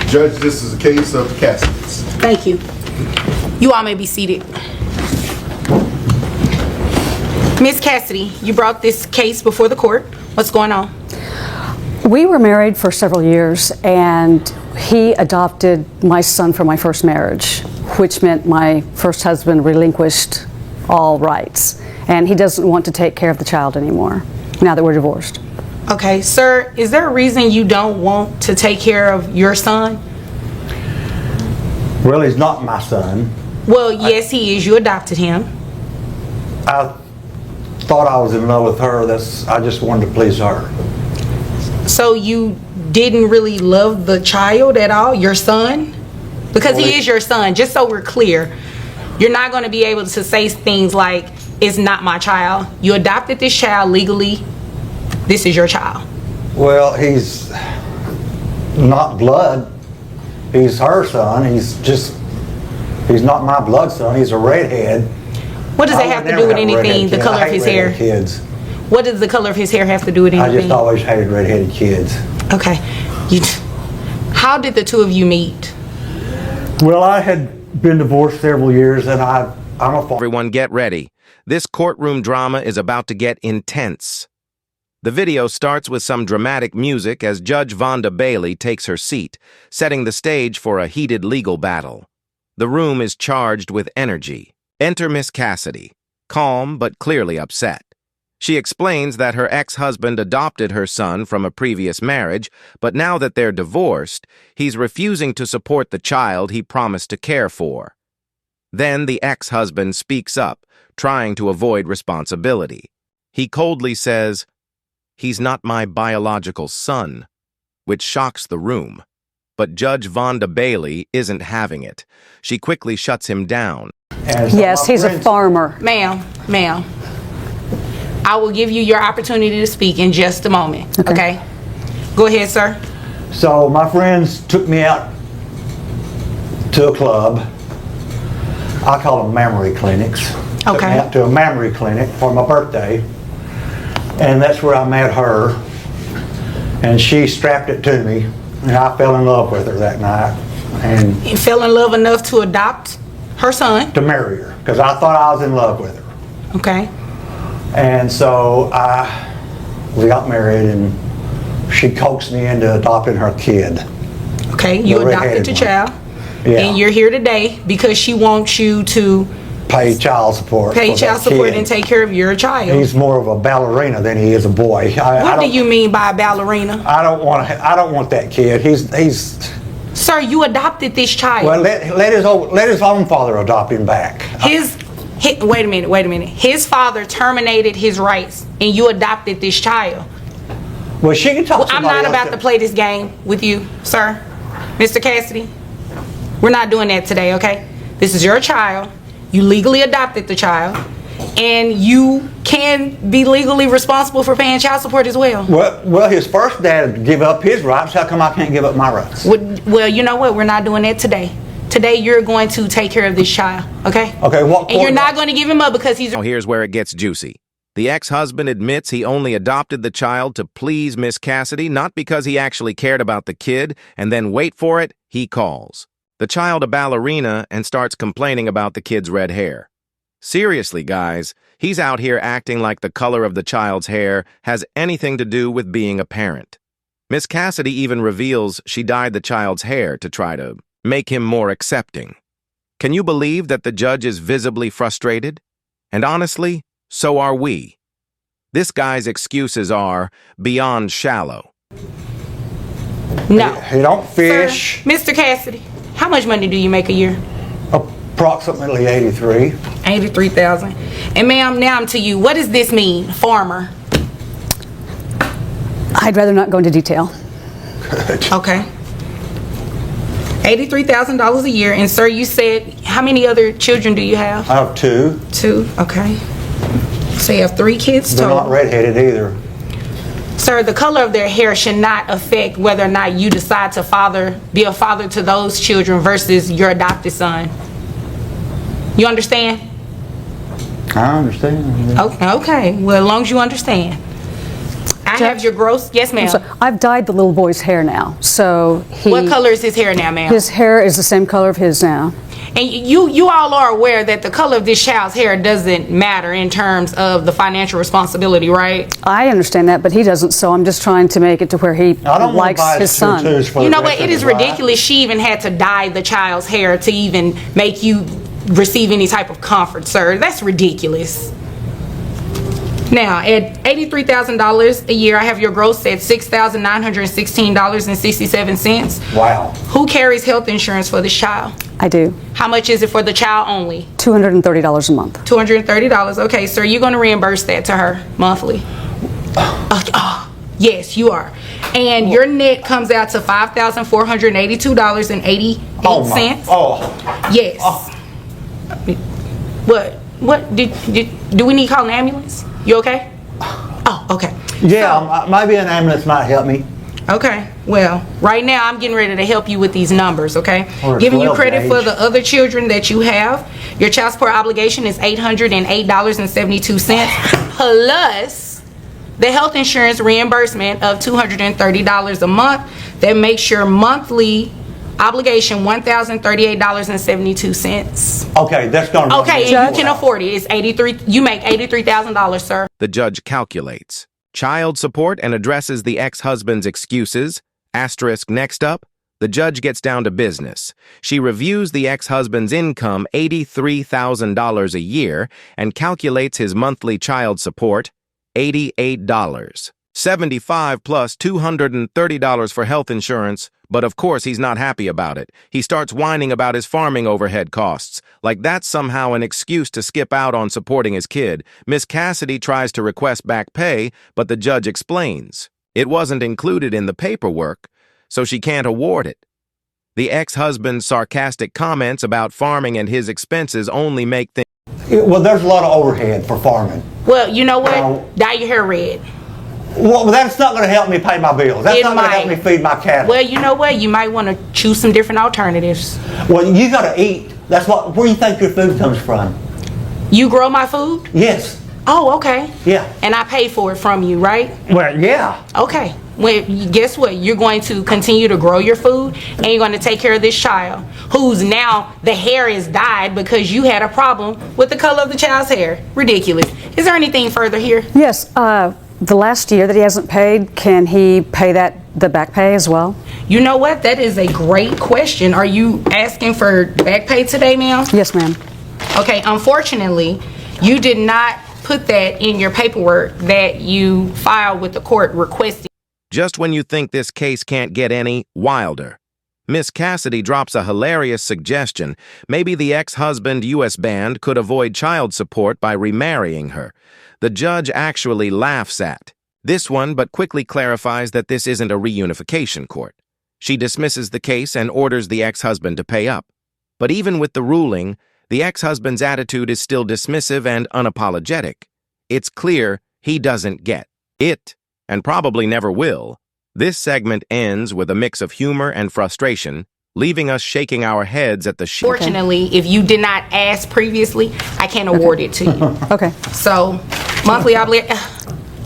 Judge, this is a case of Cassidy's. Thank you. You all may be seated. Ms. Cassidy, you brought this case before the court. What's going on? We were married for several years, and he adopted my son from my first marriage, which meant my first husband relinquished all rights, and he doesn't want to take care of the child anymore now that we're divorced. Okay, sir, is there a reason you don't want to take care of your son? Well, he's not my son. Well, yes, he is. You adopted him. I thought I was in love with her. I just wanted to please her. So you didn't really love the child at all, your son? Because he is your son, just so we're clear. You're not going to be able to say things like, it's not my child. You adopted this child legally. This is your child. Well, he's not blood. He's her son. He's not my blood son. He's a redhead. What does that have to do with anything, the color of his hair? Kids. What does the color of his hair have to do with anything? I just always hated redheaded kids. Okay. How did the two of you meet? Well, I had been divorced several years, and I'm a Everyone get ready. This courtroom drama is about to get intense. The video starts with some dramatic music as Judge Vonda Bailey takes her seat, setting the stage for a heated legal battle. The room is charged with energy. Enter Miss Cassidy, calm but clearly upset. She explains that her ex-husband adopted her son from a previous marriage, but now that they're divorced, he's refusing to support the child he promised to care for. Then the ex-husband speaks up, trying to avoid responsibility. He coldly says, "He's not my biological son," which shocks the room. But Judge Vonda Bailey isn't having it. She quickly shuts him down. Yes, he's a farmer. Ma'am, I will give you your opportunity to speak in just a moment, okay? Go ahead, sir. So my friends took me out to a club. I call them mammary clinics. Took me out to a mammary clinic for my birthday. And that's where I met her. And she strapped it to me. And I fell in love with her that night. And You fell in love enough to adopt her son, to marry her, because I thought I was in love with her. okay? And so we got married, and she coaxed me into adopting her kid. Okay, you The adopted redheaded the one. child, Yeah. and you're here today because she wants you to Pay child support. pay for child that support kid. and take care of your child. He's more of a ballerina than he is a boy. What do you mean by a ballerina? I don't want that kid. He's Sir, you adopted this child. well. Let his own father adopt him back. Wait a minute. His father terminated his rights, and you adopted this child. Well, she can talk. I'm not about to play this game with you, sir. Mr. Cassidy, we're not doing that today, okay? This is your child. You legally adopted the child, and you can be legally responsible for paying child support as well. Well, his first dad gave up his rights. How come I can't give up my rights? Well, you know what? We're not doing that today. Today, you're going to take care of this child, okay? Okay, what? And you're not going to give him up because he's... Now here's where it gets juicy. The ex-husband admits he only adopted the child to please Miss Cassidy, not because he actually cared about the kid, and then wait for it, he calls the child a ballerina and starts complaining about the kid's red hair. Seriously, guys, he's out here acting like the color of the child's hair has anything to do with being a parent. Miss Cassidy even reveals she dyed the child's hair to try to make him more accepting. Can you believe that the judge is visibly frustrated? And honestly, so are we. This guy's excuses are beyond shallow. No. He don't fish. Sir, Mr. Cassidy, how much money do you make a year? Approximately 83. 83,000. And ma'am, now I'm to you. What does this mean, farmer? I'd rather not go into detail. Okay. $83,000 a year. And sir, you said, how many other children do you have? I have two. Two. Okay. So you have 3 kids They're total. not redheaded either. Sir, the color of their hair should not affect whether or not you decide to be a father to those children versus your adopted son. You understand? I understand. Okay. Well, as long as you understand. I have your gross. Yes, ma'am. So I've dyed the little boy's hair now, so What color is his hair now, ma'am? His hair is the same color of his now. And you all are aware that the color of this child's hair doesn't matter in terms of the financial responsibility, right? I understand that, but he doesn't, so I'm just trying to make it to where he I don't want to likes buy his son. tutus for You the know rest what? It of is his life. ridiculous. She even had to dye the child's hair to even make you receive any type of comfort, sir. That's ridiculous. Now, at $83,000 a year, I have your gross at $6,916.67. Wow. Who carries health insurance for this child? I do. How much is it for the child only? $230 a month. $230. Okay, sir, you're going to reimburse that to her monthly. Yes, you are. And your net comes out to $5,482.88. Oh my. Oh. Yes. What do we need to call an ambulance? You okay? Oh, okay. Yeah, maybe an ambulance might help me. Okay, well, right now I'm getting ready to help you with these numbers, okay? Or a Giving you 12 credit for gauge. the other children that you have. Your child support obligation is $808.72 plus the health insurance reimbursement of $230 a month. That makes your monthly obligation $1,038.72. Okay, that's gonna run Okay, me. and you can afford it. It's 83. You make $83,000, sir. The judge calculates child support and addresses the ex-husband's excuses. Asterisk next up, the judge gets down to business. She reviews the ex-husband's income, $83,000 a year, and calculates his monthly child support, $88. $75 plus $230 for health insurance, but of course he's not happy about it. He starts whining about his farming overhead costs, like that's somehow an excuse to skip out on supporting his kid. Miss Cassidy tries to request back pay, but the judge explains it wasn't included in the paperwork, so she can't award it. The ex-husband's sarcastic comments about farming and his expenses only make things. Well, there's a lot of overhead for farming. Well, you know what? Now- Dye your hair red. Well, that's not going to help me pay my bills. That's It not going to help might. me feed my cattle. Well, you know what? You might want to choose some different alternatives. Well, you got to eat. That's what. Where do you think your food comes from? You grow my food? Yes. Oh, okay. Yeah. And I pay for it from you, right? Well, yeah. Okay. Well, guess what? You're going to continue to grow your food, and you're going to take care of this child, who's now the hair is dyed because you had a problem with the color of the child's hair. Ridiculous. Is there anything further here? Yes, the last year that he hasn't paid, can he pay the back pay as well? You know what? That is a great question. Are you asking for back pay today, ma'am? Yes, ma'am. Okay, unfortunately, you did not put that in your paperwork that you filed with the court requesting. Just when you think this case can't get any wilder, Miss Cassidy drops a hilarious suggestion. Maybe the ex-husband U.S. band could avoid child support by remarrying her. The judge actually laughs at this one, but quickly clarifies that this isn't a reunification court. She dismisses the case and orders the ex-husband to pay up. But even with the ruling, the ex-husband's attitude is still dismissive and unapologetic. It's clear he doesn't get it, and probably never will. This segment ends with a mix of humor and frustration, leaving us shaking our heads at the Fortunately, if you did not ask previously, I can't award it to you. Okay. So, monthly obligation.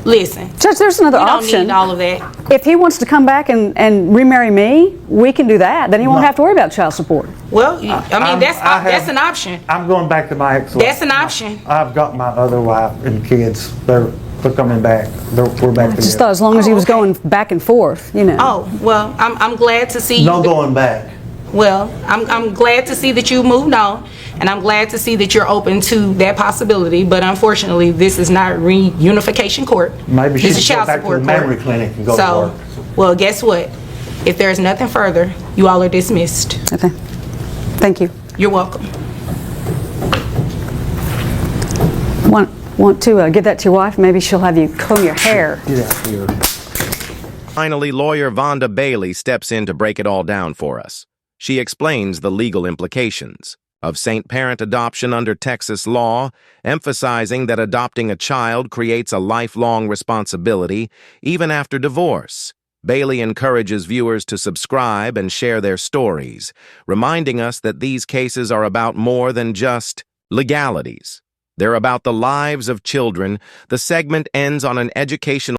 Listen, Judge, there's another you don't option. need all of that. If he wants to come back and remarry me, we can do that. Then he won't have to worry about child support. Well, I mean, that's an option. I'm going back to my ex-wife. That's an option. I've got my other wife and kids. They're coming back. We're back I just together. thought as long as he was okay. going back and forth, you know. Oh, well, I'm glad to see No you. going back. Well, I'm glad to see that you moved on, and I'm glad to see that you're open to that possibility, but unfortunately, this is not reunification court. Maybe she This is should go child back to support the court. memory clinic and go to So, work. well, guess what? If there's nothing further, you all are dismissed. Okay. Thank you. You're welcome. Want to give that to your wife? Maybe she'll have you comb your hair. Get out here. Finally, lawyer Vonda Bailey steps in to break it all down for us. She explains the legal implications of saint-parent adoption under Texas law, emphasizing that adopting a child creates a lifelong responsibility, even after divorce. Bailey encourages viewers to subscribe and share their stories, reminding us that these cases are about more than just legalities. They're about the lives of children. The segment ends on an educational